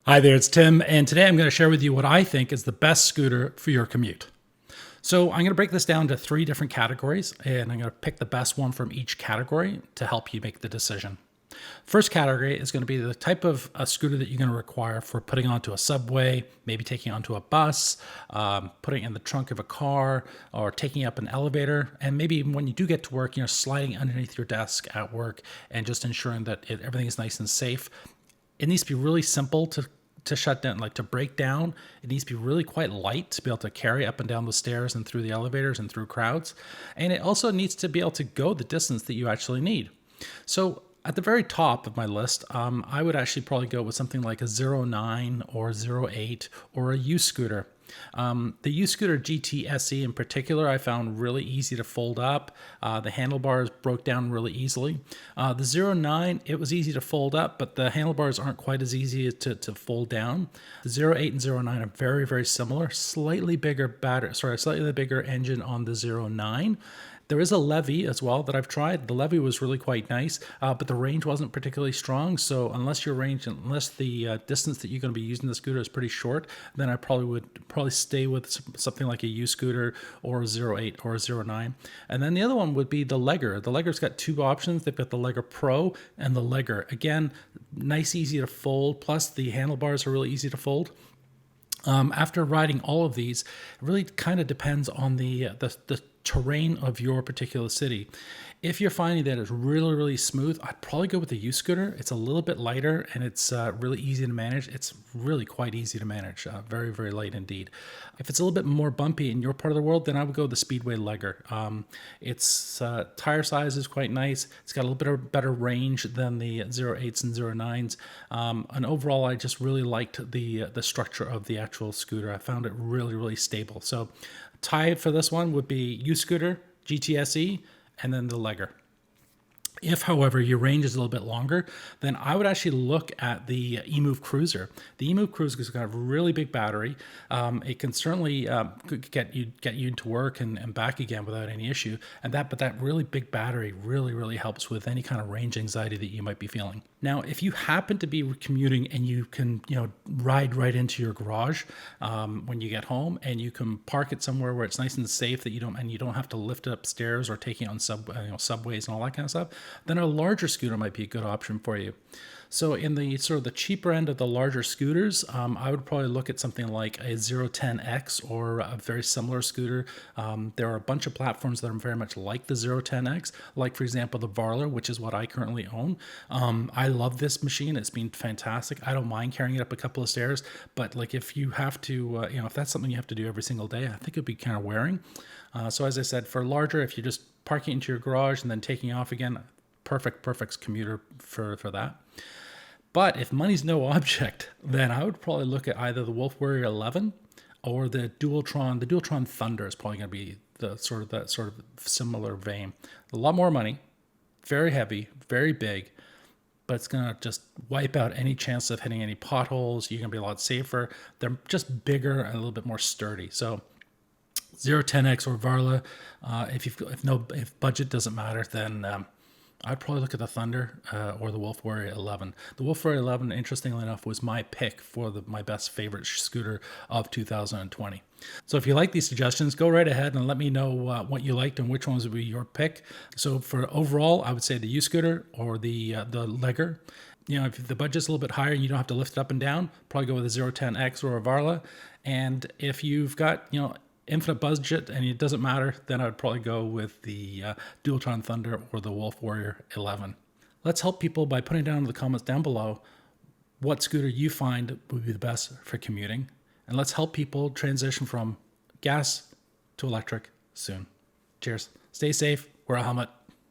Hi there, it's Tim, and today I'm going to share with you what I think is the best scooter for your commute. So I'm going to break this down to 3 different categories, and I'm going to pick the best one from each category to help you make the decision. First category is going to be the type of a scooter that you're going to require for putting onto a subway, maybe taking onto a bus, putting it in the trunk of a car, or taking up an elevator, and maybe even when you do get to work, sliding underneath your desk at work and just ensuring that everything is nice and safe. It needs to be really simple to shut down, like to break down. It needs to be really quite light to be able to carry up and down the stairs and through the elevators and through crowds. And it also needs to be able to go the distance that you actually need. So at the very top of my list, I would actually probably go with something like a 09 or 08 or a UScooter. The UScooter GT SE in particular, I found really easy to fold up. The handlebars broke down really easily. The 09, it was easy to fold up, but the handlebars aren't quite as easy to fold down. The 08 and 09 are very, very similar. Slightly bigger engine on the 09. There is a Levy as well that I've tried. The Levy was really quite nice, but the range wasn't particularly strong. So unless the distance that you're going to be using the scooter is pretty short, then I would stay with something like a UScooter or a 08 or a 09. And then the other one would be the Legger. The Legger's got 2 options. They've got the Legger Pro and the Legger. Again, nice, easy to fold. Plus the handlebars are really easy to fold. After riding all of these, it really kind of depends on the terrain of your particular city. If you're finding that it's really, really smooth, I'd probably go with the UScooter. It's a little bit lighter and it's really easy to manage. It's really quite easy to manage, very, very light indeed. If it's a little bit more bumpy in your part of the world, then I would go with the Speedway Legger. Its tire size is quite nice. It's got a little bit of better range than the 08s and 09s. And overall, I just really liked the structure of the actual scooter. I found it really, really stable. So tie for this one would be UScooter GT SE and then the Legger. If, however, your range is a little bit longer, then I would actually look at the Emove Cruiser. The Emove Cruiser has got a really big battery. It can certainly get you into work and back again without any issue. But that really big battery really, really helps with any kind of range anxiety that you might be feeling. Now, if you happen to be commuting and you can, ride right into your garage when you get home, and you can park it somewhere where it's nice and safe that you don't have to lift it upstairs or take it on subways and all that kind of stuff, then a larger scooter might be a good option for you. So in the sort of the cheaper end of the larger scooters, I would probably look at something like a 010X or a very similar scooter. There are a bunch of platforms that are very much like the 010X, like for example the Varla, which is what I currently own. I love this machine. It's been fantastic. I don't mind carrying it up a couple of stairs, but like if you have to, if that's something you have to do every single day, I think it'd be kind of wearing. So as I said, for larger, if you're just parking into your garage and then taking off again, perfect commuter for that. But if money's no object, then I would probably look at either the Wolf Warrior 11 or the Dualtron. The Dualtron Thunder is probably going to be that sort of similar vein. A lot more money, very heavy, very big, but it's going to just wipe out any chance of hitting any potholes. You're going to be a lot safer. They're just bigger and a little bit more sturdy. So 010X or Varla, if budget doesn't matter, then I'd probably look at the Thunder or the Wolf Warrior 11. The Wolf Warrior 11, interestingly enough, was my pick for my best favorite scooter of 2020. So if you like these suggestions, go right ahead and let me know what you liked and which ones would be your pick. So for overall, I would say the UScooter or the Legger. If the budget's a little bit higher and you don't have to lift it up and down, probably go with a 010X or a Varla. And if you've got, infinite budget and it doesn't matter, then I would probably go with the Dualtron Thunder or the Wolf Warrior 11. Let's help people by putting down in the comments down below what scooter you find would be the best for commuting. And let's help people transition from gas to electric soon. Cheers. Stay safe. Wear a helmet.